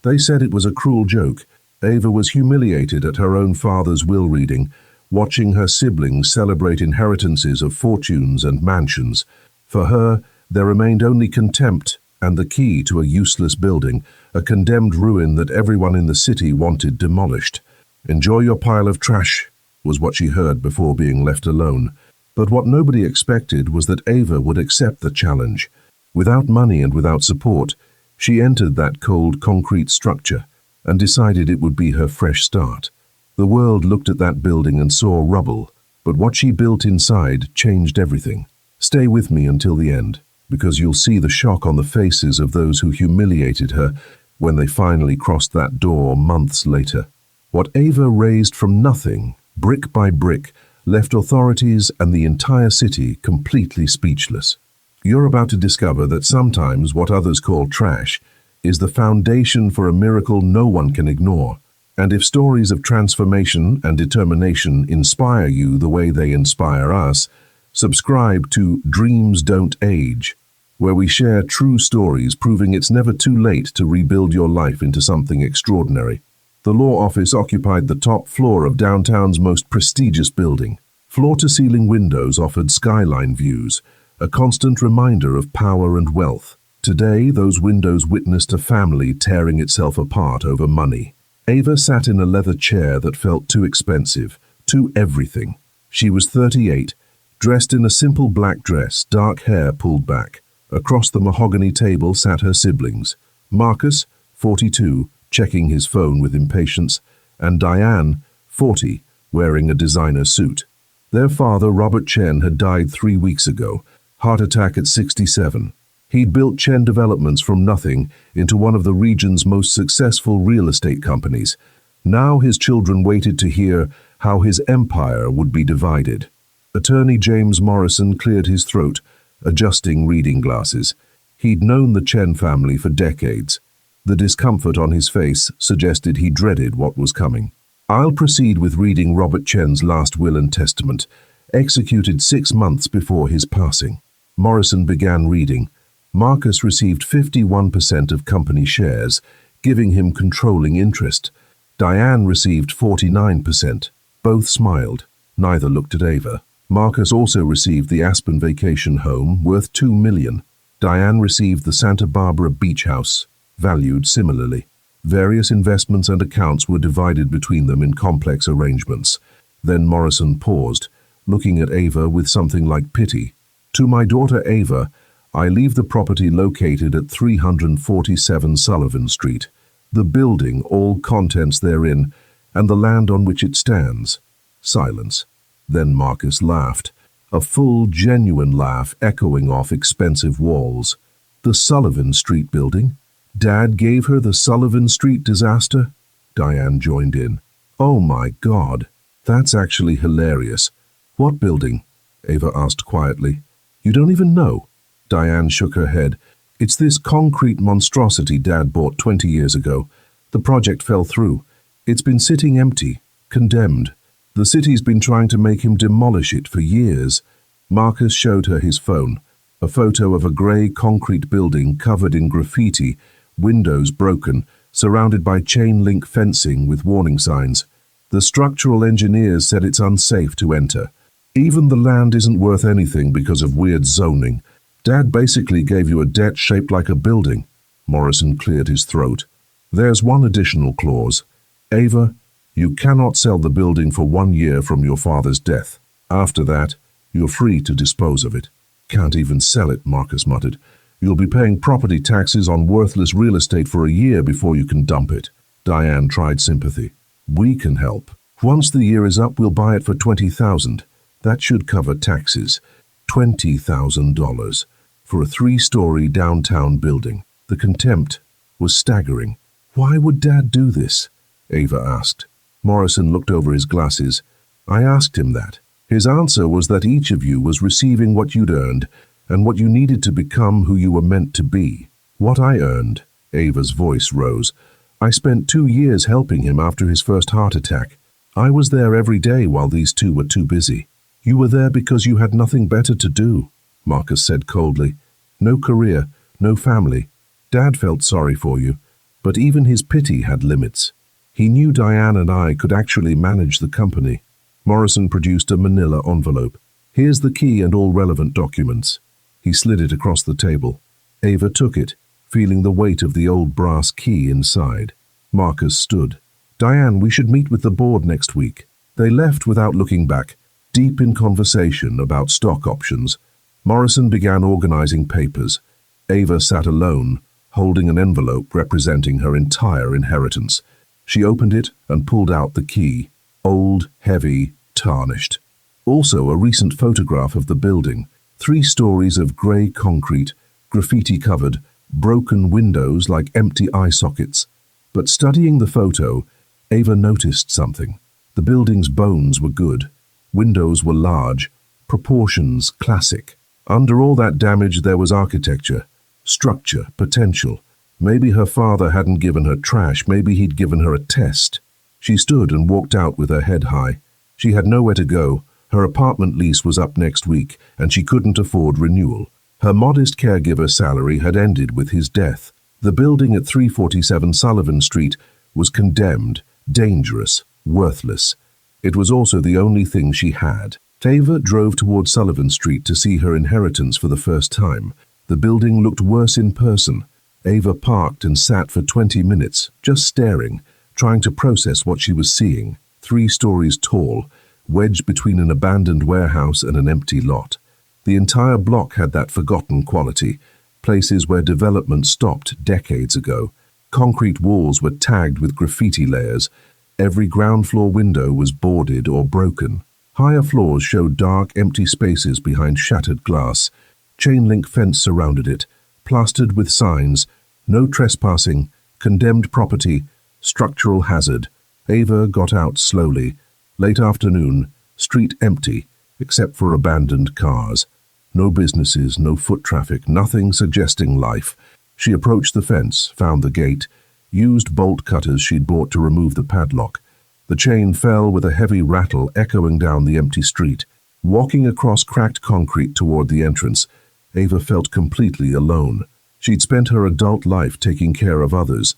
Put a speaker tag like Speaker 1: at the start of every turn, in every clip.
Speaker 1: They said it was a cruel joke. Ava was humiliated at her own father's will reading, watching her siblings celebrate inheritances of fortunes and mansions. For her, there remained only contempt and the key to a useless building, a condemned ruin that everyone in the city wanted demolished. "Enjoy your pile of trash," was what she heard before being left alone. But what nobody expected was that Ava would accept the challenge. Without money and without support, she entered that cold concrete structure and decided it would be her fresh start. The world looked at that building and saw rubble, but what she built inside changed everything. Stay with me until the end, because you'll see the shock on the faces of those who humiliated her when they finally crossed that door months later. What Ava raised from nothing, brick by brick, left authorities and the entire city completely speechless. You're about to discover that sometimes what others call trash is the foundation for a miracle no one can ignore. And if stories of transformation and determination inspire you the way they inspire us, subscribe to Dreams Don't Age, where we share true stories proving it's never too late to rebuild your life into something extraordinary. The law office occupied the top floor of downtown's most prestigious building. Floor-to-ceiling windows offered skyline views, a constant reminder of power and wealth. Today, those windows witnessed a family tearing itself apart over money. Ava sat in a leather chair that felt too expensive, too everything. She was 38, dressed in a simple black dress, dark hair pulled back. Across the mahogany table sat her siblings. Marcus, 42, checking his phone with impatience, and Diane, 40, wearing a designer suit. Their father, Robert Chen, had died 3 weeks ago, heart attack at 67. He'd built Chen Developments from nothing into one of the region's most successful real estate companies. Now his children waited to hear how his empire would be divided. Attorney James Morrison cleared his throat, adjusting reading glasses. He'd known the Chen family for decades. The discomfort on his face suggested he dreaded what was coming. "I'll proceed with reading Robert Chen's last will and testament, executed 6 months before his passing." Morrison began reading. Marcus received 51% of company shares, giving him controlling interest. Diane received 49%. Both smiled. Neither looked at Ava. Marcus also received the Aspen vacation home, worth $2 million. Diane received the Santa Barbara beach house, valued similarly. Various investments and accounts were divided between them in complex arrangements. Then Morrison paused, looking at Ava with something like pity. "To my daughter Ava, I leave the property located at 347 Sullivan Street, the building, all contents therein, and the land on which it stands." Silence. Then Marcus laughed, a full, genuine laugh echoing off expensive walls. "The Sullivan Street building? Dad gave her the Sullivan Street disaster?" Diane joined in. "Oh my God, that's actually hilarious." "What building?" Ava asked quietly. "You don't even know?" Diane shook her head. "It's this concrete monstrosity Dad bought 20 years ago. The project fell through. It's been sitting empty, condemned. The city's been trying to make him demolish it for years." Marcus showed her his phone, a photo of a grey concrete building covered in graffiti, windows broken, surrounded by chain-link fencing with warning signs. "The structural engineers said it's unsafe to enter. Even the land isn't worth anything because of weird zoning. Dad basically gave you a debt shaped like a building." Morrison cleared his throat. "There's one additional clause. Ava, you cannot sell the building for 1 year from your father's death. After that, you're free to dispose of it." "Can't even sell it," Marcus muttered. "You'll be paying property taxes on worthless real estate for a year before you can dump it." Diane tried sympathy. "We can help. Once the year is up, we'll buy it for $20,000. That should cover taxes. $20,000 for a 3-story downtown building." The contempt was staggering. "Why would Dad do this?" Ava asked. Morrison looked over his glasses. "I asked him that. His answer was that each of you was receiving what you'd earned and what you needed to become who you were meant to be." "What I earned," Ava's voice rose. "I spent 2 years helping him after his first heart attack. I was there every day while these two were too busy." "You were there because you had nothing better to do," Marcus said coldly. "No career, no family. Dad felt sorry for you. But even his pity had limits. He knew Diane and I could actually manage the company. Morrison produced a manila envelope. "Here's the key and all relevant documents." He slid it across the table. Ava took it, feeling the weight of the old brass key inside. Marcus stood. "Diane, we should meet with the board next week." They left without looking back, deep in conversation about stock options. Morrison began organizing papers. Ava sat alone, holding an envelope representing her entire inheritance. She opened it and pulled out the key. Old, heavy, tarnished. Also a recent photograph of the building. 3 stories of grey concrete, graffiti-covered, broken windows like empty eye sockets. But studying the photo, Ava noticed something. The building's bones were good. Windows were large, proportions classic. Under all that damage there was architecture, structure, potential. Maybe her father hadn't given her trash, maybe he'd given her a test. She stood and walked out with her head high. She had nowhere to go. Her apartment lease was up next week, and she couldn't afford renewal. Her modest caregiver salary had ended with his death. The building at 347 Sullivan Street was condemned, dangerous, worthless. It was also the only thing she had. Ava drove toward Sullivan Street to see her inheritance for the first time. The building looked worse in person. Ava parked and sat for 20 minutes, just staring, trying to process what she was seeing. 3 stories tall, wedged between an abandoned warehouse and an empty lot. The entire block had that forgotten quality, places where development stopped decades ago. Concrete walls were tagged with graffiti layers. Every ground floor window was boarded or broken. Higher floors showed dark, empty spaces behind shattered glass. Chain-link fence surrounded it, plastered with signs: "No trespassing," "Condemned property," "Structural hazard." Ava got out slowly. Late afternoon, street empty, except for abandoned cars. No businesses, no foot traffic, nothing suggesting life. She approached the fence, found the gate, used bolt cutters she'd bought to remove the padlock. The chain fell with a heavy rattle echoing down the empty street. Walking across cracked concrete toward the entrance, Ava felt completely alone. She'd spent her adult life taking care of others.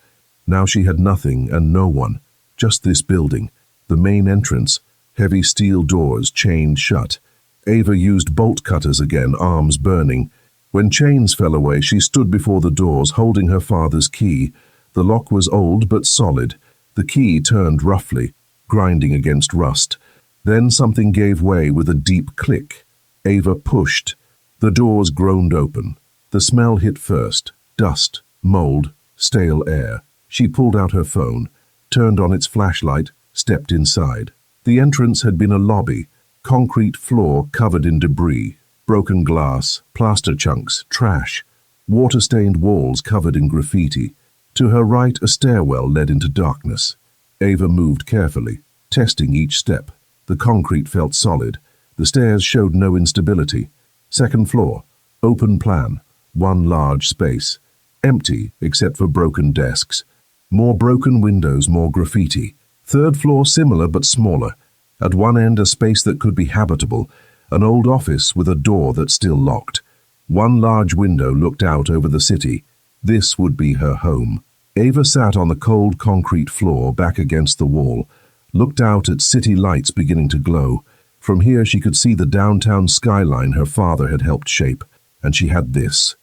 Speaker 1: Now she had nothing and no one, just this building. The main entrance, heavy steel doors chained shut. Ava used bolt cutters again, arms burning. When chains fell away, she stood before the doors, holding her father's key. The lock was old but solid. The key turned roughly, grinding against rust. Then something gave way with a deep click. Ava pushed. The doors groaned open. The smell hit first: dust, mold, stale air. She pulled out her phone, turned on its flashlight, stepped inside. The entrance had been a lobby, concrete floor covered in debris, broken glass, plaster chunks, trash, water-stained walls covered in graffiti. To her right, a stairwell led into darkness. Ava moved carefully, testing each step. The concrete felt solid. The stairs showed no instability. Second floor, open plan, one large space. Empty, except for broken desks. More broken windows, more graffiti. Third floor similar but smaller. At one end a space that could be habitable, an old office with a door that's still locked. One large window looked out over the city. This would be her home. Ava sat on the cold concrete floor back against the wall, looked out at city lights beginning to glow. From here she could see the downtown skyline her father had helped shape, and she had this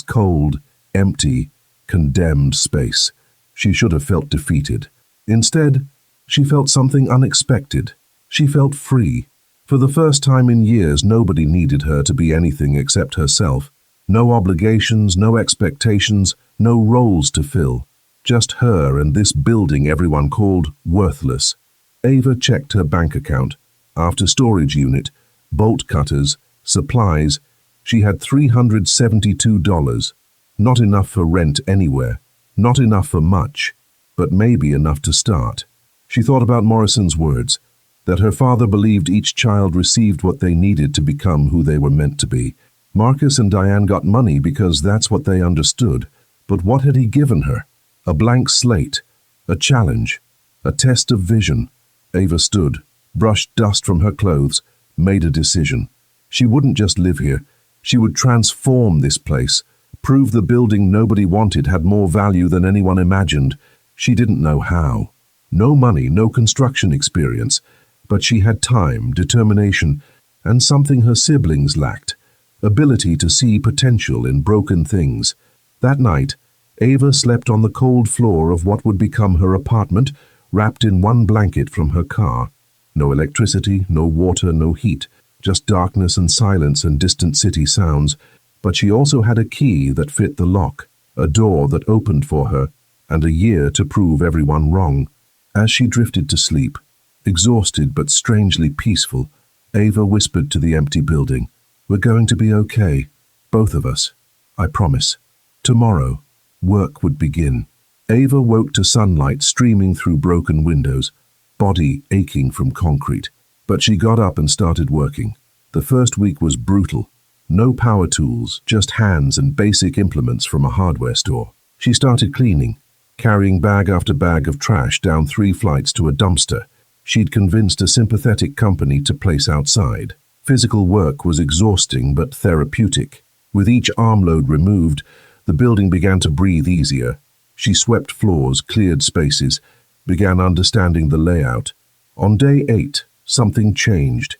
Speaker 1: cold, empty, condemned space. She should have felt defeated. Instead, she felt something unexpected. She felt free. For the first time in years, nobody needed her to be anything except herself. No obligations, no expectations, no roles to fill. Just her and this building everyone called worthless. Ava checked her bank account. After storage unit, bolt cutters, supplies, she had $372. Not enough for rent anywhere. Not enough for much, but maybe enough to start. She thought about Morrison's words, that her father believed each child received what they needed to become who they were meant to be. Marcus and Diane got money because that's what they understood. But what had he given her? A blank slate, a challenge, a test of vision. Ava stood, brushed dust from her clothes, made a decision. She wouldn't just live here. She would transform this place, Prove the building nobody wanted had more value than anyone imagined. She didn't know how. No money, no construction experience. But she had time, determination, and something her siblings lacked: ability to see potential in broken things. That night, Ava slept on the cold floor of what would become her apartment, wrapped in one blanket from her car. No electricity, no water, no heat, just darkness and silence and distant city sounds. But she also had a key that fit the lock, a door that opened for her, and a year to prove everyone wrong. As she drifted to sleep, exhausted but strangely peaceful, Ava whispered to the empty building, "We're going to be okay, both of us. I promise." Tomorrow, work would begin. Ava woke to sunlight streaming through broken windows, body aching from concrete. But she got up and started working. The first week was brutal. No power tools, just hands and basic implements from a hardware store. She started cleaning, carrying bag after bag of trash down 3 flights to a dumpster she'd convinced a sympathetic company to place outside. Physical work was exhausting but therapeutic. With each armload removed, the building began to breathe easier. She swept floors, cleared spaces, began understanding the layout. On day 8, something changed.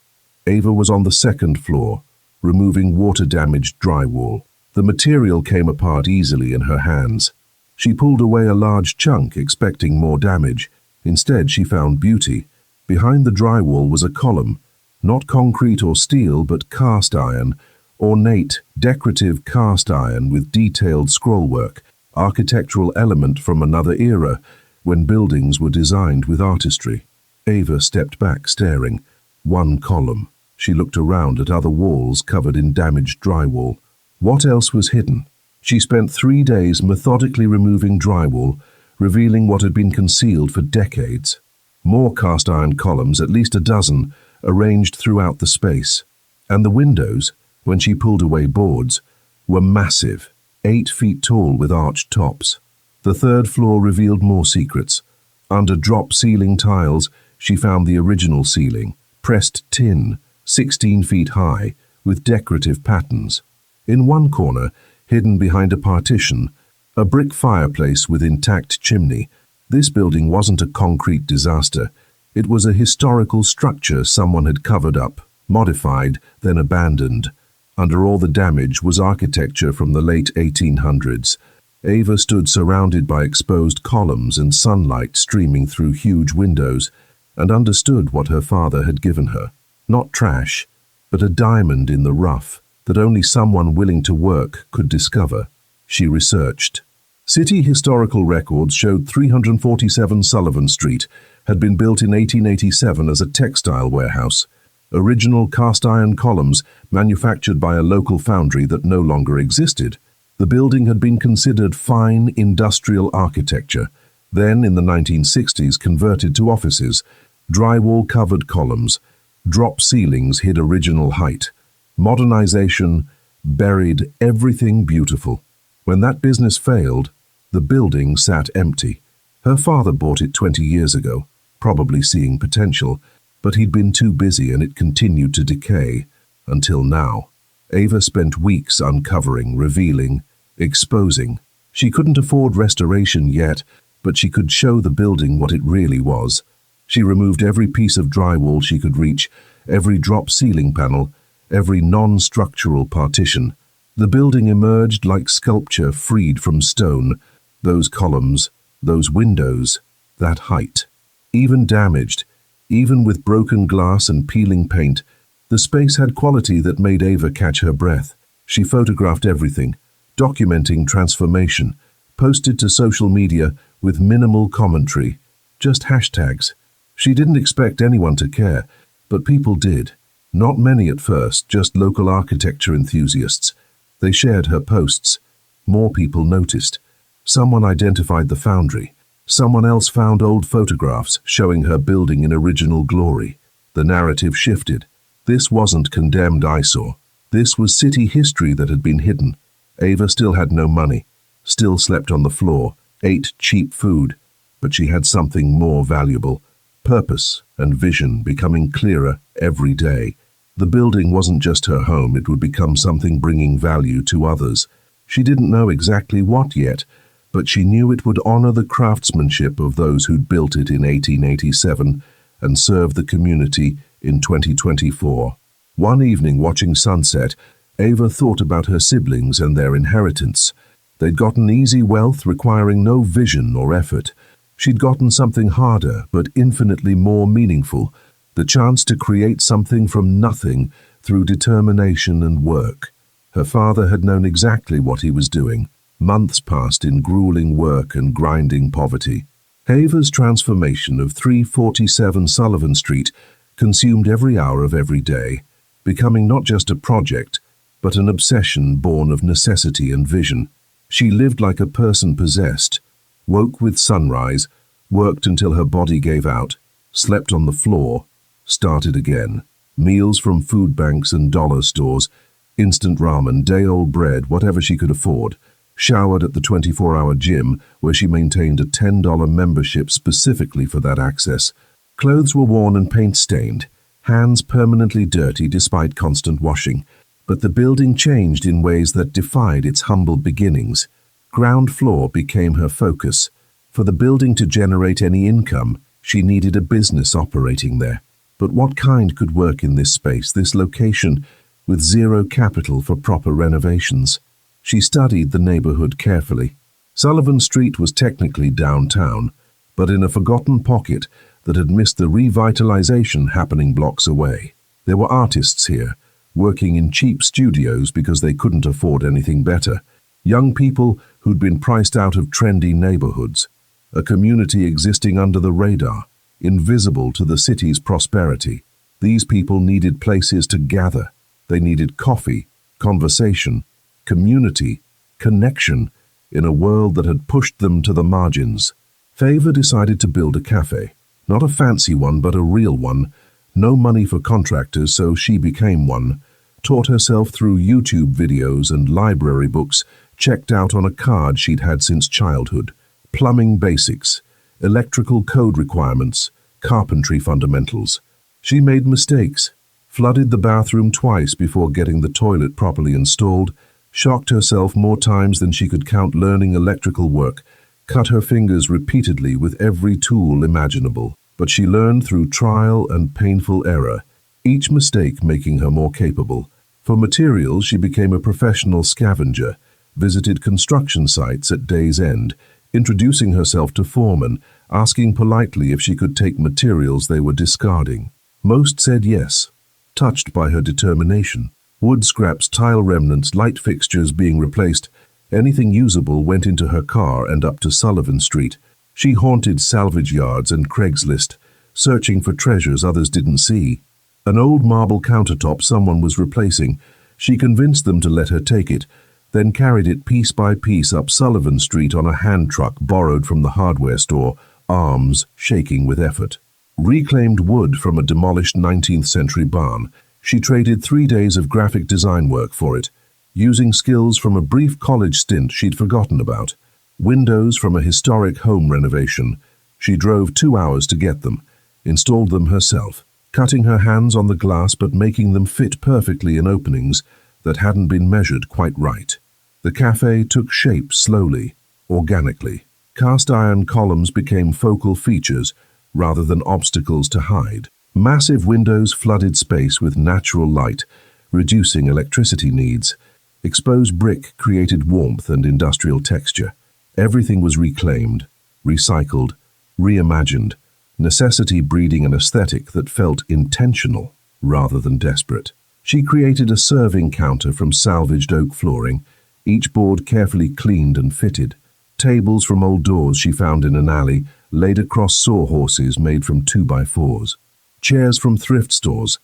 Speaker 1: Ava was on the 2nd floor, removing water-damaged drywall. The material came apart easily in her hands. She pulled away a large chunk, expecting more damage. Instead, she found beauty. Behind the drywall was a column, not concrete or steel, but cast iron, ornate, decorative cast iron with detailed scrollwork, architectural element from another era, when buildings were designed with artistry. Ava stepped back, staring. One column. She looked around at other walls covered in damaged drywall. What else was hidden? She spent 3 days methodically removing drywall, revealing what had been concealed for decades. More cast iron columns, at least a dozen, arranged throughout the space. And the windows, when she pulled away boards, were massive, 8 feet tall with arched tops. The 3rd floor revealed more secrets. Under drop ceiling tiles, she found the original ceiling, pressed tin, 16 feet high, with decorative patterns. In one corner, hidden behind a partition, a brick fireplace with intact chimney. This building wasn't a concrete disaster. It was a historical structure someone had covered up, modified, then abandoned. Under all the damage was architecture from the late 1800s. Ava stood surrounded by exposed columns and sunlight streaming through huge windows, and understood what her father had given her. Not trash, but a diamond in the rough that only someone willing to work could discover. She researched. City historical records showed 347 Sullivan Street had been built in 1887 as a textile warehouse. Original cast-iron columns manufactured by a local foundry that no longer existed. The building had been considered fine industrial architecture, then in the 1960s converted to offices. Drywall-covered columns, drop ceilings hid original height. Modernization buried everything beautiful. When that business failed, the building sat empty. Her father bought it 20 years ago, probably seeing potential, but he'd been too busy and it continued to decay, until now. Ava spent weeks uncovering, revealing, exposing. She couldn't afford restoration yet, but she could show the building what it really was. She removed every piece of drywall she could reach, every drop ceiling panel, every non-structural partition. The building emerged like sculpture freed from stone. Those columns, those windows, that height. Even damaged, even with broken glass and peeling paint, the space had quality that made Ava catch her breath. She photographed everything, documenting transformation, posted to social media with minimal commentary, just hashtags. She didn't expect anyone to care, but people did. Not many at first, just local architecture enthusiasts. They shared her posts. More people noticed. Someone identified the foundry. Someone else found old photographs showing her building in original glory. The narrative shifted. This wasn't condemned eyesore. This was city history that had been hidden. Ava still had no money, still slept on the floor, ate cheap food, but she had something more valuable. Purpose and vision becoming clearer every day. The building wasn't just her home, it would become something bringing value to others. She didn't know exactly what yet, but she knew it would honor the craftsmanship of those who'd built it in 1887 and served the community in 2024. One evening, watching sunset, Ava thought about her siblings and their inheritance. They'd gotten easy wealth requiring no vision or effort. She'd gotten something harder but infinitely more meaningful, the chance to create something from nothing through determination and work. Her father had known exactly what he was doing. Months passed in grueling work and grinding poverty. Ava's transformation of 347 Sullivan Street consumed every hour of every day, becoming not just a project, but an obsession born of necessity and vision. She lived like a person possessed, woke with sunrise, worked until her body gave out, slept on the floor, started again. Meals from food banks and dollar stores, instant ramen, day-old bread, whatever she could afford. Showered at the 24-hour gym, where she maintained a $10 membership specifically for that access. Clothes were worn and paint-stained, hands permanently dirty despite constant washing. But the building changed in ways that defied its humble beginnings. Ground floor became her focus. For the building to generate any income, she needed a business operating there. But what kind could work in this space, this location, with zero capital for proper renovations? She studied the neighborhood carefully. Sullivan Street was technically downtown, but in a forgotten pocket that had missed the revitalization happening blocks away. There were artists here, working in cheap studios because they couldn't afford anything better. Young people who'd been priced out of trendy neighborhoods. A community existing under the radar, invisible to the city's prosperity. These people needed places to gather. They needed coffee, conversation, community, connection in a world that had pushed them to the margins. Ava decided to build a cafe. Not a fancy one, but a real one. No money for contractors, so she became one. Taught herself through YouTube videos and library books, checked out on a card she'd had since childhood. Plumbing basics, electrical code requirements, carpentry fundamentals. She made mistakes, flooded the bathroom twice before getting the toilet properly installed, shocked herself more times than she could count learning electrical work, cut her fingers repeatedly with every tool imaginable. But she learned through trial and painful error, each mistake making her more capable. For materials, she became a professional scavenger, visited construction sites at day's end, introducing herself to foremen, asking politely if she could take materials they were discarding. Most said yes, touched by her determination. Wood scraps, tile remnants, light fixtures being replaced, anything usable went into her car and up to Sullivan Street. She haunted salvage yards and Craigslist, searching for treasures others didn't see. An old marble countertop someone was replacing. She convinced them to let her take it, then carried it piece by piece up Sullivan Street on a hand truck borrowed from the hardware store, arms shaking with effort. Reclaimed wood from a demolished 19th century barn. She traded 3 days of graphic design work for it, using skills from a brief college stint she'd forgotten about. Windows from a historic home renovation. She drove 2 hours to get them, installed them herself, cutting her hands on the glass but making them fit perfectly in openings that hadn't been measured quite right. The cafe took shape slowly, organically. Cast iron columns became focal features rather than obstacles to hide. Massive windows flooded space with natural light, reducing electricity needs. Exposed brick created warmth and industrial texture. Everything was reclaimed, recycled, reimagined, necessity breeding an aesthetic that felt intentional rather than desperate. She created a serving counter from salvaged oak flooring, each board carefully cleaned and fitted. Tables from old doors she found in an alley, laid across sawhorses made from 2x4s. Chairs from thrift stores,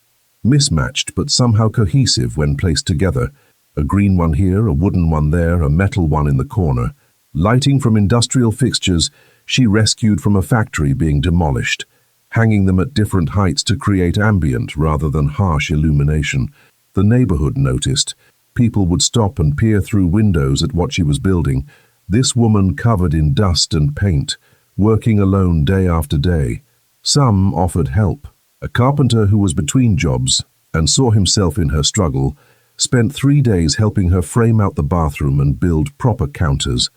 Speaker 1: mismatched but somehow cohesive when placed together. A green one here, a wooden one there, a metal one in the corner. Lighting from industrial fixtures she rescued from a factory being demolished, hanging them at different heights to create ambient rather than harsh illumination. The neighborhood noticed. People would stop and peer through windows at what she was building. This woman covered in dust and paint, working alone day after day. Some offered help. A carpenter who was between jobs and saw himself in her struggle spent 3 days helping her frame out the bathroom and build proper counters.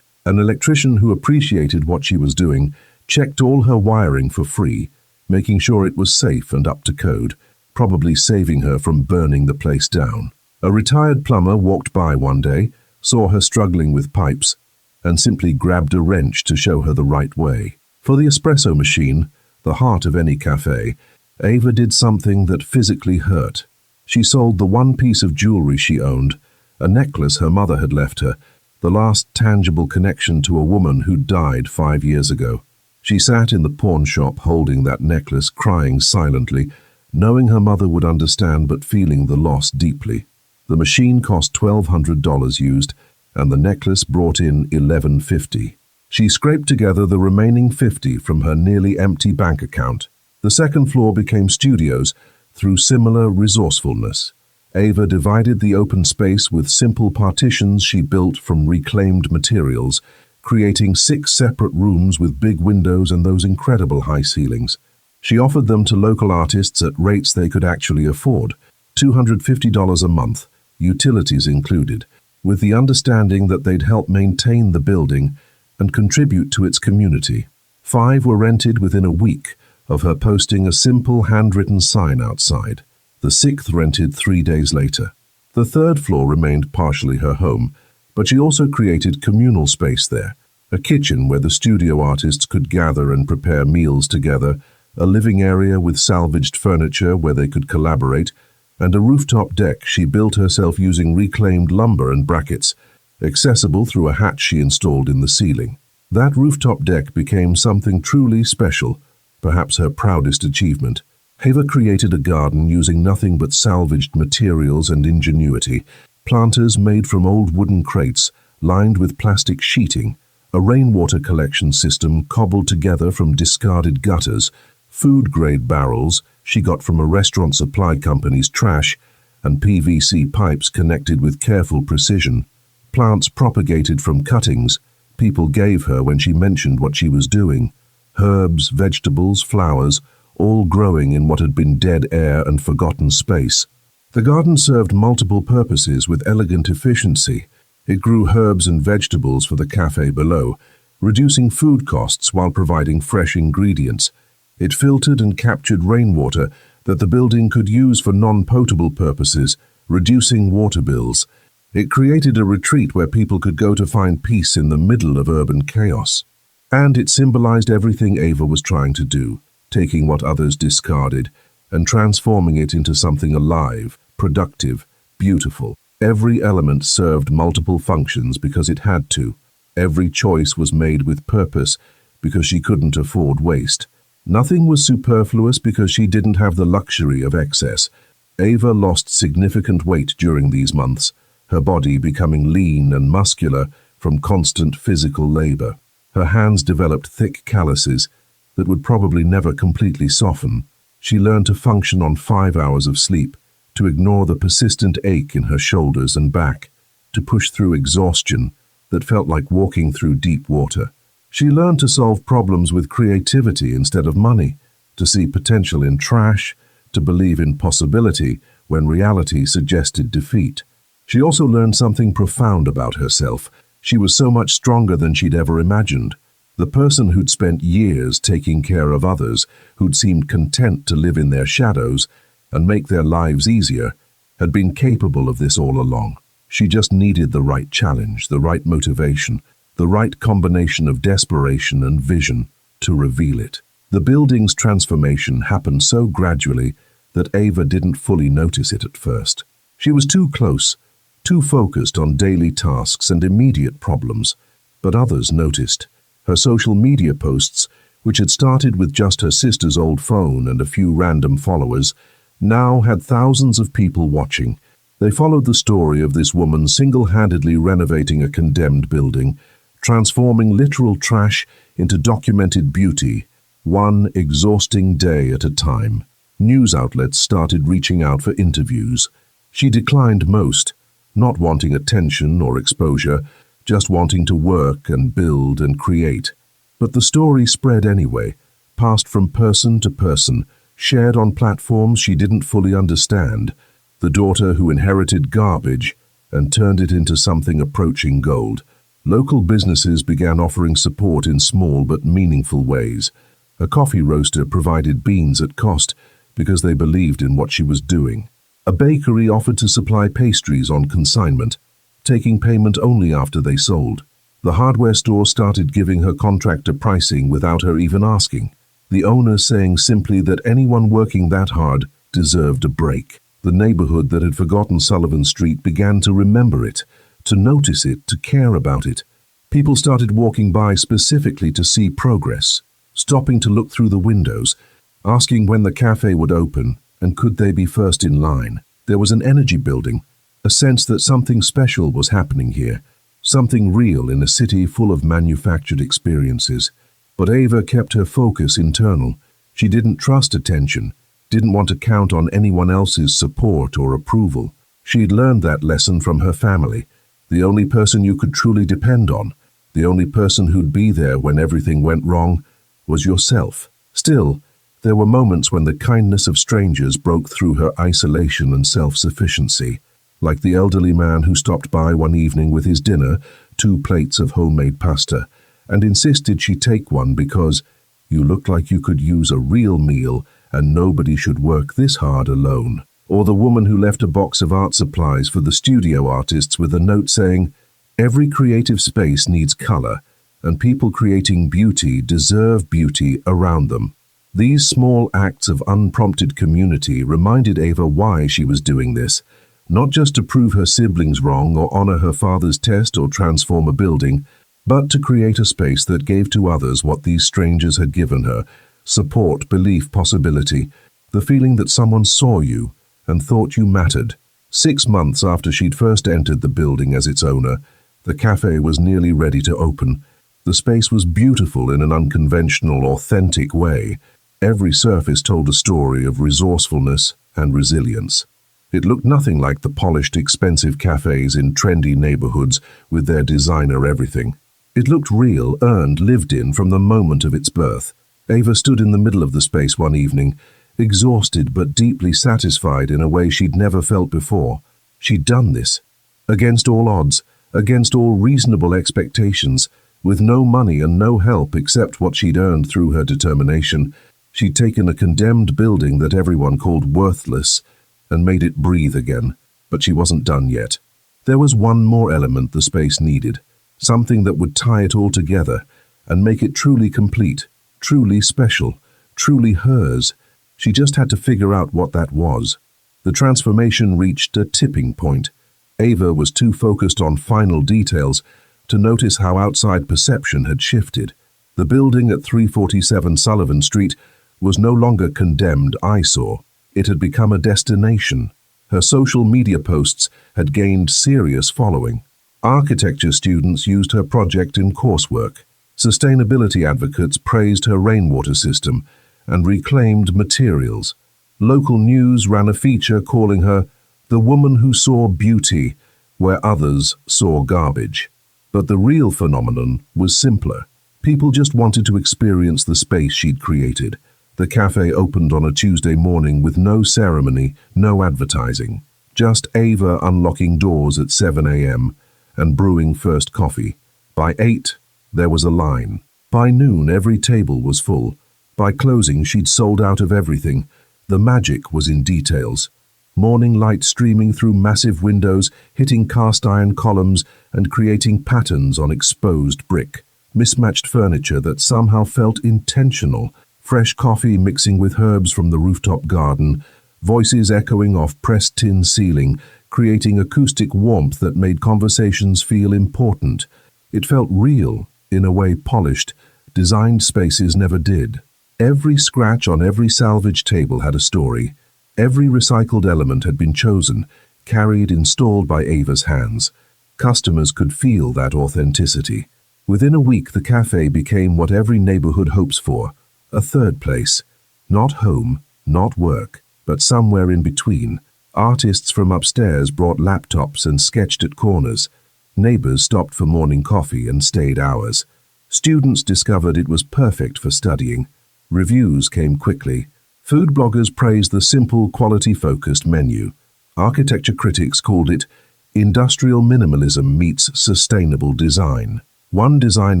Speaker 1: An electrician who appreciated what she was doing checked all her wiring for free, making sure it was safe and up to code, probably saving her from burning the place down. A retired plumber walked by one day, saw her struggling with pipes, and simply grabbed a wrench to show her the right way. For the espresso machine, the heart of any cafe, Ava did something that physically hurt. She sold the one piece of jewelry she owned, a necklace her mother had left her, the last tangible connection to a woman who died 5 years ago. She sat in the pawn shop holding that necklace, crying silently, knowing her mother would understand but feeling the loss deeply. The machine cost $1,200 used, and the necklace brought in $1,150. She scraped together the remaining $50 from her nearly empty bank account. The second floor became studios through similar resourcefulness. Ava divided the open space with simple partitions she built from reclaimed materials, creating 6 separate rooms with big windows and those incredible high ceilings. She offered them to local artists at rates they could actually afford, $250 a month, utilities included, with the understanding that they'd help maintain the building and contribute to its community. 5 were rented within a week of her posting a simple handwritten sign outside. The 6th rented 3 days later. The 3rd floor remained partially her home, but she also created communal space there, a kitchen where the studio artists could gather and prepare meals together, a living area with salvaged furniture where they could collaborate, and a rooftop deck she built herself using reclaimed lumber and brackets, accessible through a hatch she installed in the ceiling. That rooftop deck became something truly special, perhaps her proudest achievement. Ava created a garden using nothing but salvaged materials and ingenuity, planters made from old wooden crates lined with plastic sheeting, a rainwater collection system cobbled together from discarded gutters, food-grade barrels she got from a restaurant supply company's trash, and PVC pipes connected with careful precision. Plants propagated from cuttings people gave her when she mentioned what she was doing. Herbs, vegetables, flowers, all growing in what had been dead air and forgotten space. The garden served multiple purposes with elegant efficiency. It grew herbs and vegetables for the cafe below, reducing food costs while providing fresh ingredients. It filtered and captured rainwater that the building could use for non-potable purposes, reducing water bills. It created a retreat where people could go to find peace in the middle of urban chaos. And it symbolized everything Ava was trying to do, taking what others discarded and transforming it into something alive, productive, beautiful. Every element served multiple functions because it had to. Every choice was made with purpose because she couldn't afford waste. Nothing was superfluous because she didn't have the luxury of excess. Ava lost significant weight during these months, her body becoming lean and muscular from constant physical labor. Her hands developed thick calluses that would probably never completely soften. She learned to function on 5 hours of sleep, to ignore the persistent ache in her shoulders and back, to push through exhaustion that felt like walking through deep water. She learned to solve problems with creativity instead of money, to see potential in trash, to believe in possibility when reality suggested defeat. She also learned something profound about herself. She was so much stronger than she'd ever imagined. The person who'd spent years taking care of others, who'd seemed content to live in their shadows and make their lives easier, had been capable of this all along. She just needed the right challenge, the right motivation, the right combination of desperation and vision to reveal it. The building's transformation happened so gradually that Ava didn't fully notice it at first. She was too close, too focused on daily tasks and immediate problems, but others noticed. Her social media posts, which had started with just her sister's old phone and a few random followers, now had thousands of people watching. They followed the story of this woman single-handedly renovating a condemned building, transforming literal trash into documented beauty, one exhausting day at a time. News outlets started reaching out for interviews. She declined most, not wanting attention or exposure, just wanting to work and build and create. But the story spread anyway, passed from person to person, shared on platforms she didn't fully understand. the daughter who inherited garbage and turned it into something approaching gold. Local businesses began offering support in small but meaningful ways. A coffee roaster provided beans at cost because they believed in what she was doing. A bakery offered to supply pastries on consignment, taking payment only after they sold. The hardware store started giving her contractor pricing without her even asking, the owner saying simply that anyone working that hard deserved a break. The neighborhood that had forgotten Sullivan Street began to remember it, to notice it, to care about it. People started walking by specifically to see progress, stopping to look through the windows, asking when the cafe would open and could they be first in line. There was an energy building, a sense that something special was happening here, something real in a city full of manufactured experiences. But Ava kept her focus internal. She didn't trust attention, didn't want to count on anyone else's support or approval. She'd learned that lesson from her family. The only person you could truly depend on, the only person who'd be there when everything went wrong, was yourself. Still, there were moments when the kindness of strangers broke through her isolation and self-sufficiency, like the elderly man who stopped by one evening with his dinner, 2 plates of homemade pasta, and insisted she take one because you looked like you could use a real meal and nobody should work this hard alone. Or the woman who left a box of art supplies for the studio artists with a note saying, "Every creative space needs color, and people creating beauty deserve beauty around them." These small acts of unprompted community reminded Ava why she was doing this, not just to prove her siblings wrong or honor her father's test or transform a building, but to create a space that gave to others what these strangers had given her: support, belief, possibility, the feeling that someone saw you and thought you mattered. 6 months after she'd first entered the building as its owner, the cafe was nearly ready to open. The space was beautiful in an unconventional, authentic way. Every surface told a story of resourcefulness and resilience. It looked nothing like the polished, expensive cafes in trendy neighborhoods with their designer everything. It looked real, earned, lived in from the moment of its birth. Ava stood in the middle of the space one evening, exhausted but deeply satisfied in a way she'd never felt before. She'd done this, against all odds, against all reasonable expectations, with no money and no help except what she'd earned through her determination. She'd taken a condemned building that everyone called worthless and made it breathe again. But she wasn't done yet. There was one more element the space needed, something that would tie it all together and make it truly complete, truly special, truly hers. She just had to figure out what that was. The transformation reached a tipping point. Ava was too focused on final details to notice how outside perception had shifted. The building at 347 Sullivan Street was no longer condemned eyesore. It had become a destination. Her social media posts had gained serious following. Architecture students used her project in coursework. Sustainability advocates praised her rainwater system and reclaimed materials. Local news ran a feature calling her the woman who saw beauty where others saw garbage. But the real phenomenon was simpler. People just wanted to experience the space she'd created. The cafe opened on a Tuesday morning with no ceremony, no advertising. Just Ava unlocking doors at 7 a.m. and brewing first coffee. By 8, there was a line. By noon, every table was full. By closing, she'd sold out of everything. The magic was in details. Morning light streaming through massive windows, hitting cast-iron columns and creating patterns on exposed brick. Mismatched furniture that somehow felt intentional. Fresh coffee mixing with herbs from the rooftop garden. Voices echoing off pressed tin ceiling, creating acoustic warmth that made conversations feel important. It felt real, in a way polished, designed spaces never did. Every scratch on every salvage table had a story. Every recycled element had been chosen, carried, installed by Ava's hands. Customers could feel that authenticity. Within a week, the cafe became what every neighborhood hopes for, a third place. Not home, not work, but somewhere in between. Artists from upstairs brought laptops and sketched at corners. Neighbors stopped for morning coffee and stayed hours. Students discovered it was perfect for studying. Reviews came quickly. Food bloggers praised the simple, quality-focused menu. Architecture critics called it industrial minimalism meets sustainable design. One design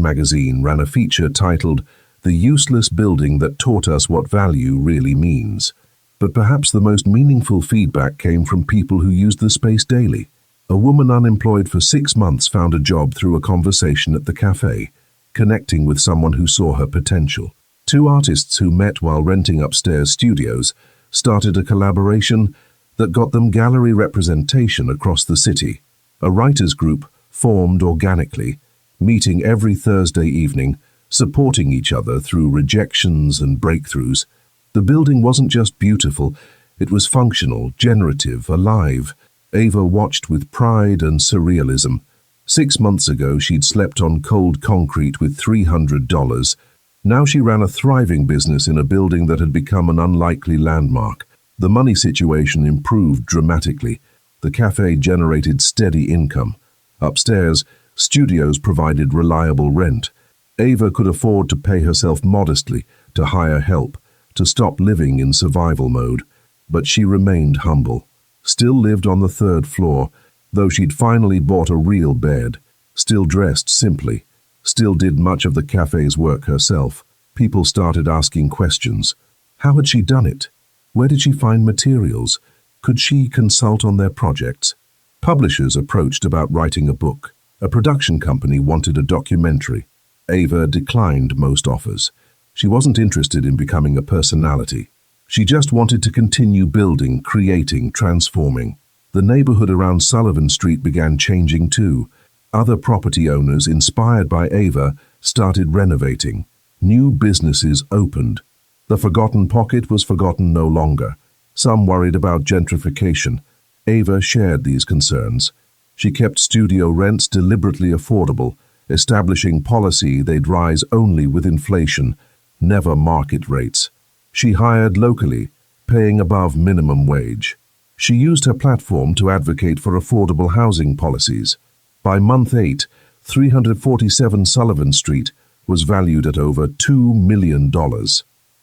Speaker 1: magazine ran a feature titled "The Useless Building That Taught Us What Value Really Means." But perhaps the most meaningful feedback came from people who used the space daily. A woman unemployed for 6 months found a job through a conversation at the cafe, connecting with someone who saw her potential. 2 artists who met while renting upstairs studios started a collaboration that got them gallery representation across the city. A writers' group formed organically, meeting every Thursday evening, supporting each other through rejections and breakthroughs. The building wasn't just beautiful, it was functional, generative, alive. Ava watched with pride and surrealism. 6 months ago, she'd slept on cold concrete with $300. Now she ran a thriving business in a building that had become an unlikely landmark. The money situation improved dramatically. The cafe generated steady income. Upstairs, studios provided reliable rent. Ava could afford to pay herself modestly, to hire help, to stop living in survival mode. But she remained humble. Still lived on the 3rd floor, though she'd finally bought a real bed. Still dressed simply. Still did much of the cafe's work herself. People started asking questions. How had she done it? Where did she find materials? Could she consult on their projects? Publishers approached about writing a book. A production company wanted a documentary. Ava declined most offers. She wasn't interested in becoming a personality. She just wanted to continue building, creating, transforming. The neighborhood around Sullivan Street began changing too. Other property owners, inspired by Ava, started renovating. New businesses opened. The forgotten pocket was forgotten no longer. Some worried about gentrification. Ava shared these concerns. She kept studio rents deliberately affordable, establishing policy they'd rise only with inflation, never market rates. She hired locally, paying above minimum wage. She used her platform to advocate for affordable housing policies. By month 8, 347 Sullivan Street was valued at over $2 million.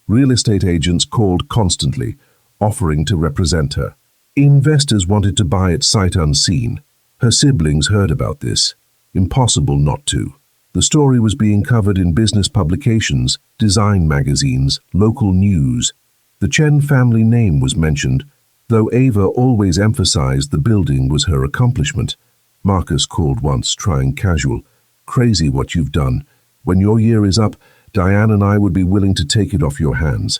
Speaker 1: Real estate agents called constantly, offering to represent her. Investors wanted to buy it sight unseen. Her siblings heard about this. Impossible not to. The story was being covered in business publications, design magazines, local news. The Chen family name was mentioned, though Ava always emphasized the building was her accomplishment. Marcus called once, trying casual. Crazy what you've done. When your year is up, Diane and I would be willing to take it off your hands.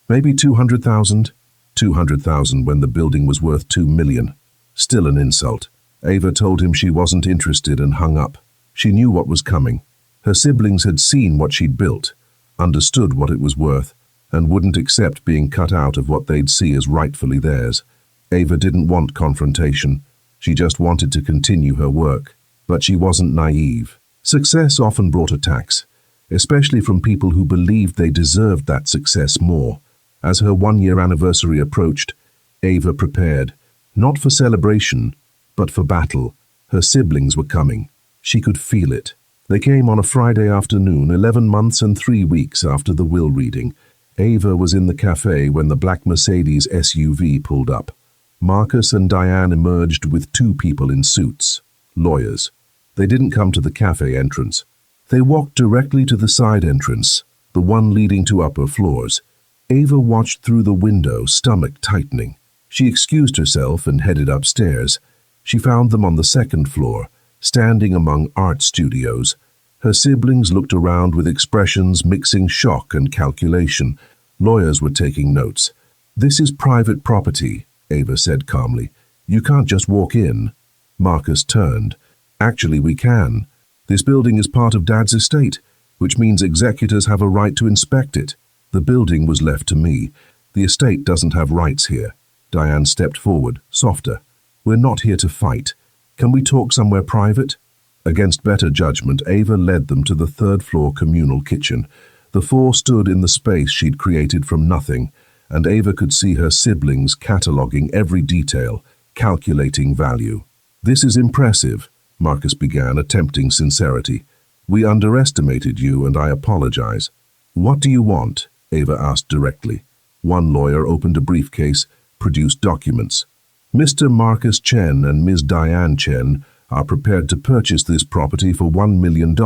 Speaker 1: Maybe 200,000? 200,000 when the building was worth 2 million. Still an insult. Ava told him she wasn't interested and hung up. She knew what was coming. Her siblings had seen what she'd built, understood what it was worth, and wouldn't accept being cut out of what they'd see as rightfully theirs. Ava didn't want confrontation. She just wanted to continue her work. But she wasn't naive. Success often brought attacks, especially from people who believed they deserved that success more. As her 1-year anniversary approached, Ava prepared, not for celebration, but for battle. Her siblings were coming. She could feel it. They came on a Friday afternoon, 11 months and 3 weeks after the will reading. Ava was in the cafe when the black Mercedes SUV pulled up. Marcus and Diane emerged with 2 people in suits, lawyers. They didn't come to the cafe entrance. They walked directly to the side entrance, the one leading to upper floors. Ava watched through the window, stomach tightening. She excused herself and headed upstairs. She found them on the 2nd floor, standing among art studios. Her siblings looked around with expressions mixing shock and calculation. Lawyers were taking notes. "This is private property," Ava said calmly. "You can't just walk in." Marcus turned. "Actually, we can. This building is part of Dad's estate, which means executors have a right to inspect it. The building was left to me. The estate doesn't have rights here." Diane stepped forward, softer. "We're not here to fight. Can we talk somewhere private?" Against better judgment, Ava led them to the 3rd floor communal kitchen. The 4 stood in the space she'd created from nothing, and Ava could see her siblings cataloging every detail, calculating value. "This is impressive," Marcus began, attempting sincerity. "We underestimated you, and I apologize." "What do you want?" Ava asked directly. One lawyer opened a briefcase, produced documents. Mr. Marcus Chen and Ms. Diane Chen are prepared to purchase this property for $1 million,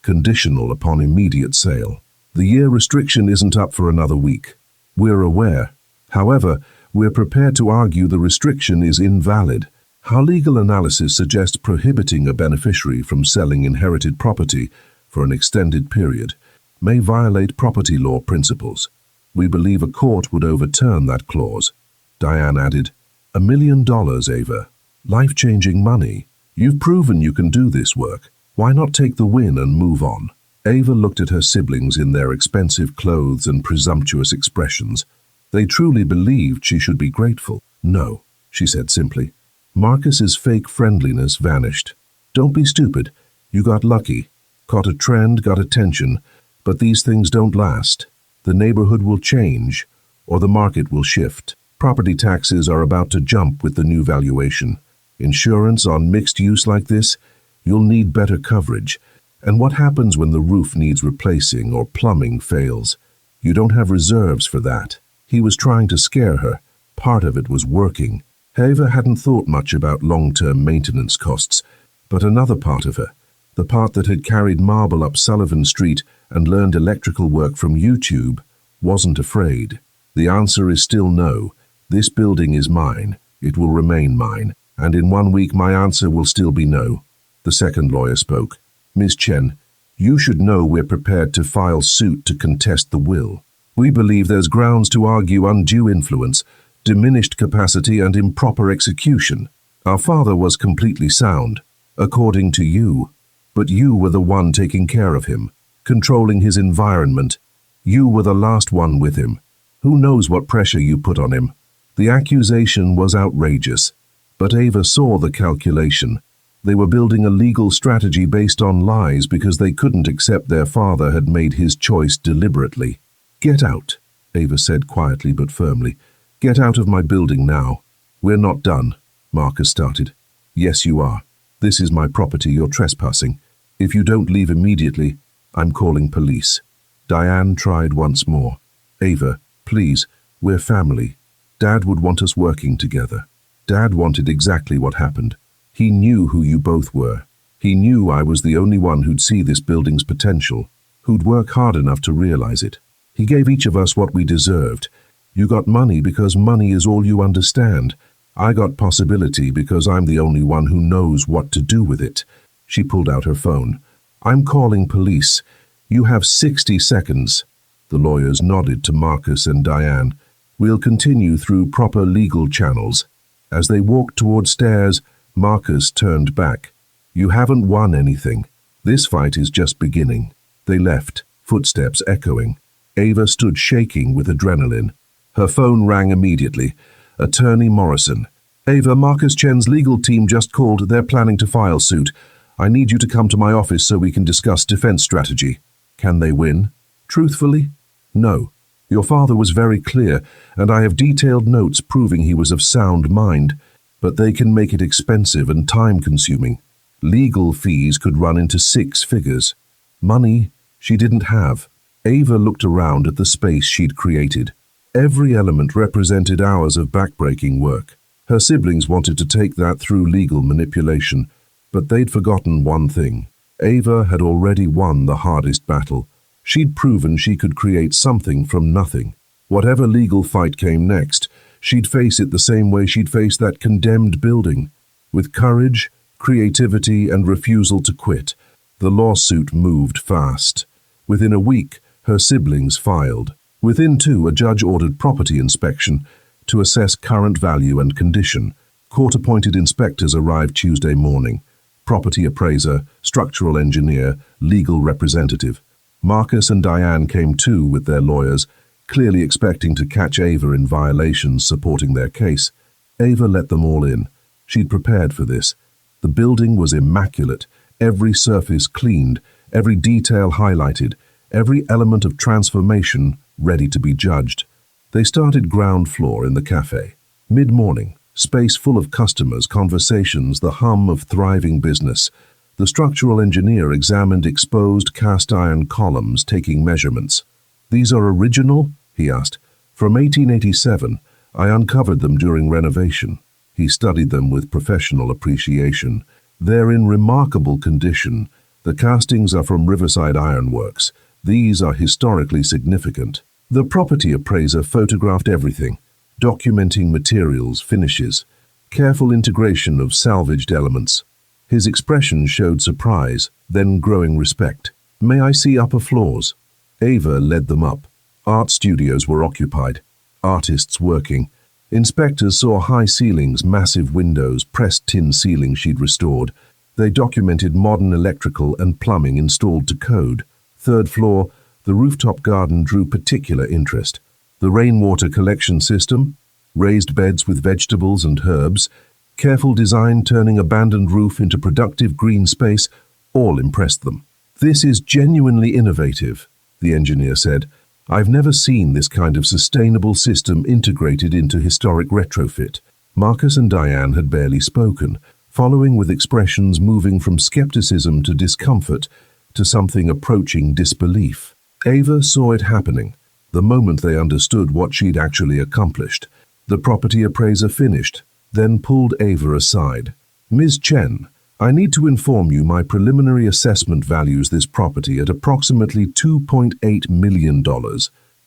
Speaker 1: conditional upon immediate sale. The year restriction isn't up for another week. We're aware. However, we're prepared to argue the restriction is invalid. Our legal analysis suggests prohibiting a beneficiary from selling inherited property for an extended period may violate property law principles. We believe a court would overturn that clause. Diane added, $1 million, Ava. Life-changing money. You've proven you can do this work. Why not take the win and move on? Ava looked at her siblings in their expensive clothes and presumptuous expressions. They truly believed she should be grateful. No, she said simply. Marcus's fake friendliness vanished. Don't be stupid. You got lucky. Caught a trend, got attention. But these things don't last. The neighborhood will change, or the market will shift. Property taxes are about to jump with the new valuation. Insurance on mixed use like this, you'll need better coverage. And what happens when the roof needs replacing or plumbing fails? You don't have reserves for that. He was trying to scare her. Part of it was working. Ava hadn't thought much about long-term maintenance costs, but another part of her, the part that had carried marble up Sullivan Street and learned electrical work from YouTube, wasn't afraid. The answer is still no. This building is mine. It will remain mine. And in 1 week my answer will still be no. The second lawyer spoke. Ms. Chen, you should know we're prepared to file suit to contest the will. We believe there's grounds to argue undue influence, diminished capacity and improper execution. Our father was completely sound, according to you. But you were the one taking care of him, controlling his environment. You were the last one with him. Who knows what pressure you put on him? The accusation was outrageous, but Ava saw the calculation. They were building a legal strategy based on lies because they couldn't accept their father had made his choice deliberately. Get out, Ava said quietly but firmly. Get out of my building now. We're not done, Marcus started. Yes, you are. This is my property, you're trespassing. If you don't leave immediately, I'm calling police. Diane tried once more. Ava, please, we're family. Dad would want us working together. Dad wanted exactly what happened. He knew who you both were. He knew I was the only one who'd see this building's potential, who'd work hard enough to realize it. He gave each of us what we deserved. You got money because money is all you understand. I got possibility because I'm the only one who knows what to do with it. She pulled out her phone. I'm calling police. You have 60 seconds. The lawyers nodded to Marcus and Diane. We'll continue through proper legal channels. As they walked toward stairs, Marcus turned back. You haven't won anything. This fight is just beginning. They left, footsteps echoing. Ava stood shaking with adrenaline. Her phone rang immediately. Attorney Morrison. Ava, Marcus Chen's legal team just called. They're planning to file suit. I need you to come to my office so we can discuss defense strategy. Can they win? Truthfully? No. Your father was very clear, and I have detailed notes proving he was of sound mind, but they can make it expensive and time-consuming. Legal fees could run into 6 figures. Money she didn't have. Ava looked around at the space she'd created. Every element represented hours of backbreaking work. Her siblings wanted to take that through legal manipulation, but they'd forgotten one thing. Ava had already won the hardest battle. She'd proven she could create something from nothing. Whatever legal fight came next, she'd face it the same way she'd faced that condemned building. With courage, creativity, and refusal to quit, the lawsuit moved fast. Within a week, her siblings filed. Within 2, a judge ordered property inspection to assess current value and condition. Court-appointed inspectors arrived Tuesday morning. Property appraiser, structural engineer, legal representative. Marcus and Diane came too with their lawyers, clearly expecting to catch Ava in violations supporting their case. Ava let them all in. She'd prepared for this. The building was immaculate, every surface cleaned, every detail highlighted, every element of transformation ready to be judged. They started ground floor in the cafe. Mid-morning, space full of customers, conversations, the hum of thriving business. The structural engineer examined exposed cast-iron columns, taking measurements. These are original? He asked. From 1887, I uncovered them during renovation. He studied them with professional appreciation. They're in remarkable condition. The castings are from Riverside Ironworks. These are historically significant. The property appraiser photographed everything, documenting materials, finishes, careful integration of salvaged elements. His expression showed surprise, then growing respect. "May I see upper floors?" Ava led them up. Art studios were occupied, artists working. Inspectors saw high ceilings, massive windows, pressed tin ceilings she'd restored. They documented modern electrical and plumbing installed to code. Third floor, the rooftop garden drew particular interest. The rainwater collection system, raised beds with vegetables and herbs, careful design turning abandoned roof into productive green space, all impressed them. "This is genuinely innovative," the engineer said. "I've never seen this kind of sustainable system integrated into historic retrofit." Marcus and Diane had barely spoken, following with expressions moving from skepticism to discomfort to something approaching disbelief. Ava saw it happening, the moment they understood what she'd actually accomplished. The property appraiser finished, then pulled Ava aside. "Ms. Chen, I need to inform you my preliminary assessment values this property at approximately $2.8 million.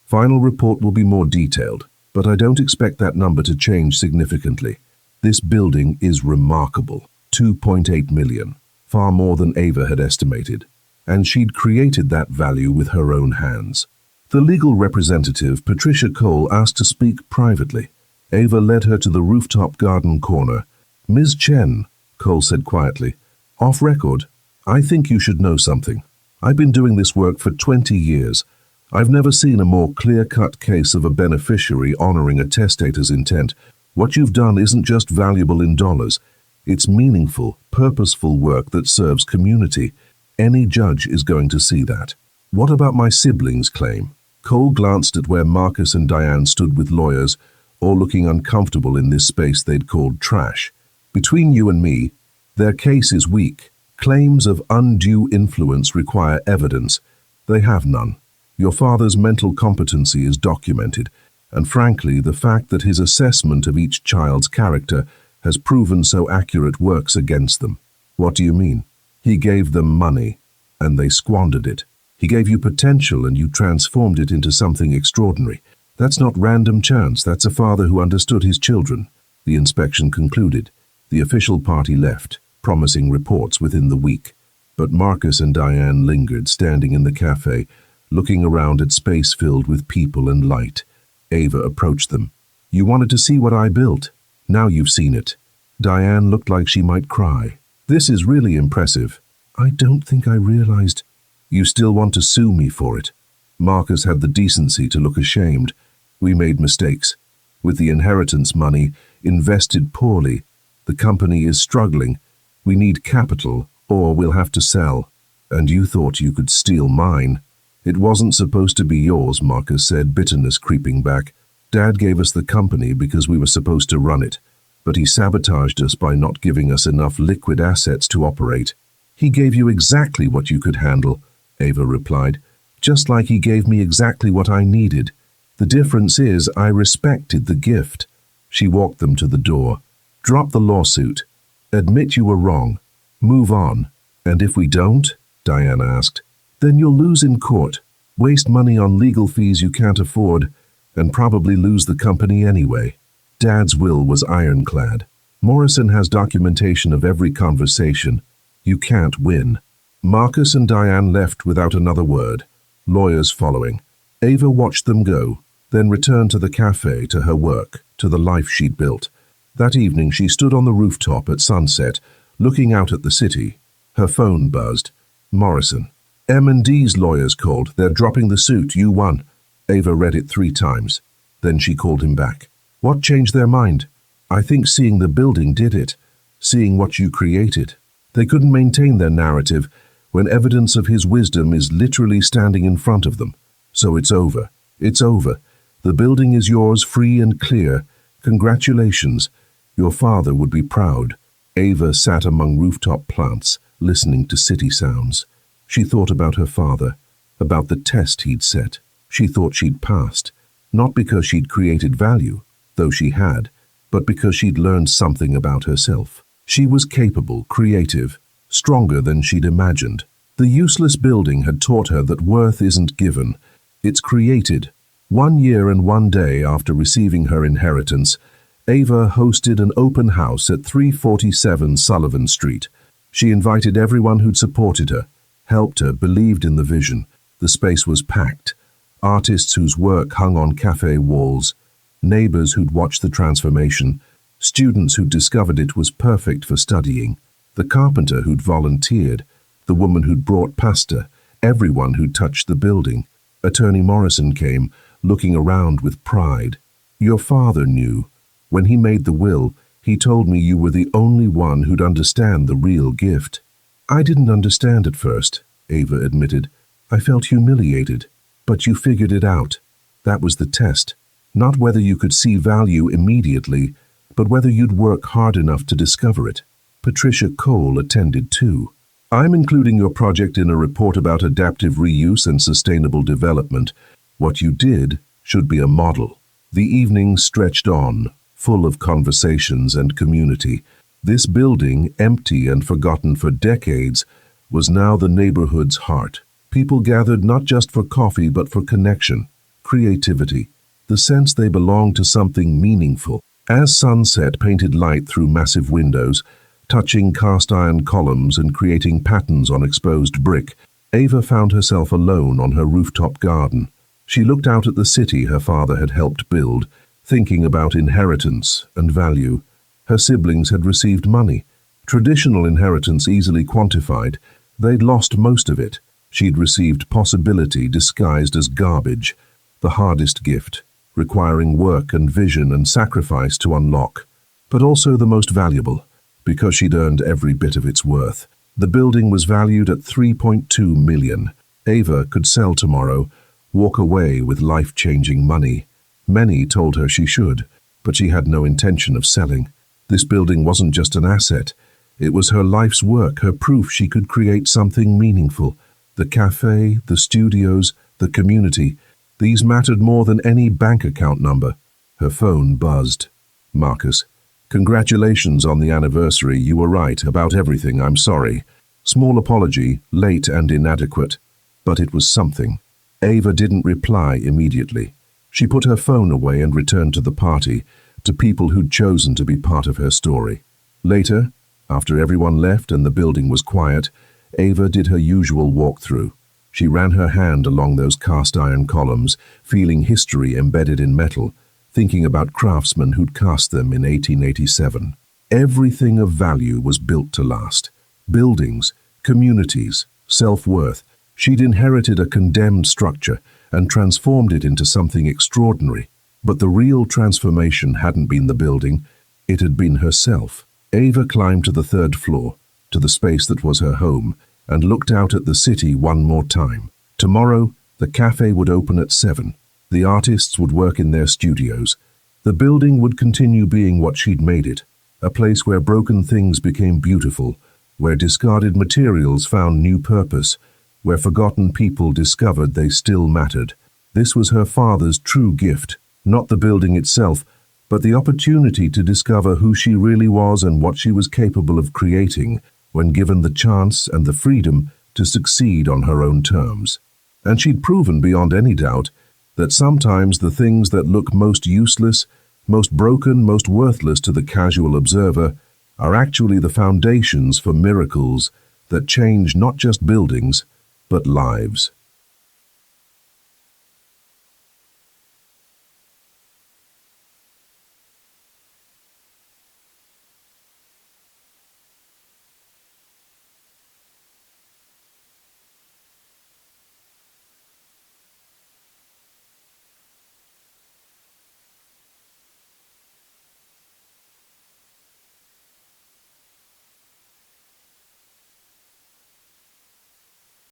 Speaker 1: Final report will be more detailed, but I don't expect that number to change significantly. This building is remarkable. $2.8 million, far more than Ava had estimated, and she'd created that value with her own hands." The legal representative, Patricia Cole, asked to speak privately. Ava led her to the rooftop garden corner. "Ms. Chen," Cole said quietly, "off record, I think you should know something. I've been doing this work for 20 years. I've never seen a more clear-cut case of a beneficiary honoring a testator's intent. What you've done isn't just valuable in dollars. It's meaningful, purposeful work that serves community. Any judge is going to see that." "What about my siblings' claim?" Cole glanced at where Marcus and Diane stood with lawyers, all looking uncomfortable in this space they'd called trash. "Between you and me, their case is weak. Claims of undue influence require evidence. They have none. Your father's mental competency is documented, and frankly, the fact that his assessment of each child's character has proven so accurate works against them." "What do you mean?" "He gave them money, and they squandered it. He gave you potential, and you transformed it into something extraordinary. That's not random chance, that's a father who understood his children." The inspection concluded. The official party left, promising reports within the week. But Marcus and Diane lingered, standing in the cafe, looking around at space filled with people and light. Ava approached them. "You wanted to see what I built. Now you've seen it." Diane looked like she might cry. "This is really impressive. I don't think I realized." "You still want to sue me for it?" Marcus had the decency to look ashamed. "We made mistakes. With the inheritance money, invested poorly. The company is struggling. We need capital, or we'll have to sell. And you thought you could steal mine." "It wasn't supposed to be yours," Marcus said, bitterness creeping back. "Dad gave us the company because we were supposed to run it, but he sabotaged us by not giving us enough liquid assets to operate." "He gave you exactly what you could handle," Ava replied, "just like he gave me exactly what I needed. The difference is I respected the gift." She walked them to the door. "Drop the lawsuit. Admit you were wrong. Move on." "And if we don't?" Diana asked. "Then you'll lose in court, waste money on legal fees you can't afford, and probably lose the company anyway." Dad's will was ironclad. "Morrison has documentation of every conversation. You can't win." Marcus and Diane left without another word, lawyers following. Ava watched them go, then returned to the cafe, to her work, to the life she'd built. That evening she stood on the rooftop at sunset, looking out at the city. Her phone buzzed. Morrison. M&D's lawyers called. "They're dropping the suit. You won." Ava read it 3 times. Then she called him back. "What changed their mind?" "I think seeing the building did it. Seeing what you created. They couldn't maintain their narrative when evidence of his wisdom is literally standing in front of them. So it's over. It's over. The building is yours, free and clear. Congratulations. Your father would be proud." Ava sat among rooftop plants, listening to city sounds. She thought about her father, about the test he'd set. She thought she'd passed, not because she'd created value, though she had, but because she'd learned something about herself. She was capable, creative, stronger than she'd imagined. The useless building had taught her that worth isn't given, it's created. 1 year and 1 day after receiving her inheritance, Ava hosted an open house at 347 Sullivan Street. She invited everyone who'd supported her, helped her, believed in the vision. The space was packed. Artists whose work hung on cafe walls, neighbors who'd watched the transformation, students who'd discovered it was perfect for studying, the carpenter who'd volunteered, the woman who'd brought pasta, everyone who'd touched the building. Attorney Morrison came, looking around with pride. Your father knew. When he made the will, he told me you were the only one who'd understand the real gift. I didn't understand at first, Ava admitted. I felt humiliated. But you figured it out. That was the test. Not whether you could see value immediately, but whether you'd work hard enough to discover it. Patricia Cole attended too. I'm including your project in a report about adaptive reuse and sustainable development. What you did should be a model. The evening stretched on, full of conversations and community. This building, empty and forgotten for decades, was now the neighborhood's heart. People gathered not just for coffee but for connection, creativity, the sense they belonged to something meaningful. As sunset painted light through massive windows, touching cast-iron columns and creating patterns on exposed brick, Ava found herself alone on her rooftop garden. She looked out at the city her father had helped build, thinking about inheritance and value. Her siblings had received money. Traditional inheritance easily quantified. They'd lost most of it. She'd received possibility disguised as garbage, the hardest gift, requiring work and vision and sacrifice to unlock, but also the most valuable, because she'd earned every bit of its worth. The building was valued at $3.2 million. Ava could sell tomorrow, walk away with life-changing money. Many told her she should, but she had no intention of selling. This building wasn't just an asset. It was her life's work, her proof she could create something meaningful. The cafe, the studios, the community, these mattered more than any bank account number. Her phone buzzed. Marcus, congratulations on the anniversary. You were right about everything. I'm sorry. Small apology, late and inadequate, but it was something. Ava didn't reply immediately. She put her phone away and returned to the party, to people who'd chosen to be part of her story. Later, after everyone left and the building was quiet, Ava did her usual walkthrough. She ran her hand along those cast-iron columns, feeling history embedded in metal, thinking about craftsmen who'd cast them in 1887. Everything of value was built to last. Buildings, communities, self-worth. She'd inherited a condemned structure and transformed it into something extraordinary. But the real transformation hadn't been the building, it had been herself. Ava climbed to the 3rd floor, to the space that was her home, and looked out at the city one more time. Tomorrow, the cafe would open at 7. The artists would work in their studios. The building would continue being what she'd made it, a place where broken things became beautiful, where discarded materials found new purpose, where forgotten people discovered they still mattered. This was her father's true gift, not the building itself, but the opportunity to discover who she really was and what she was capable of creating when given the chance and the freedom to succeed on her own terms. And she'd proven beyond any doubt that sometimes the things that look most useless, most broken, most worthless to the casual observer are actually the foundations for miracles that change not just buildings, but lives.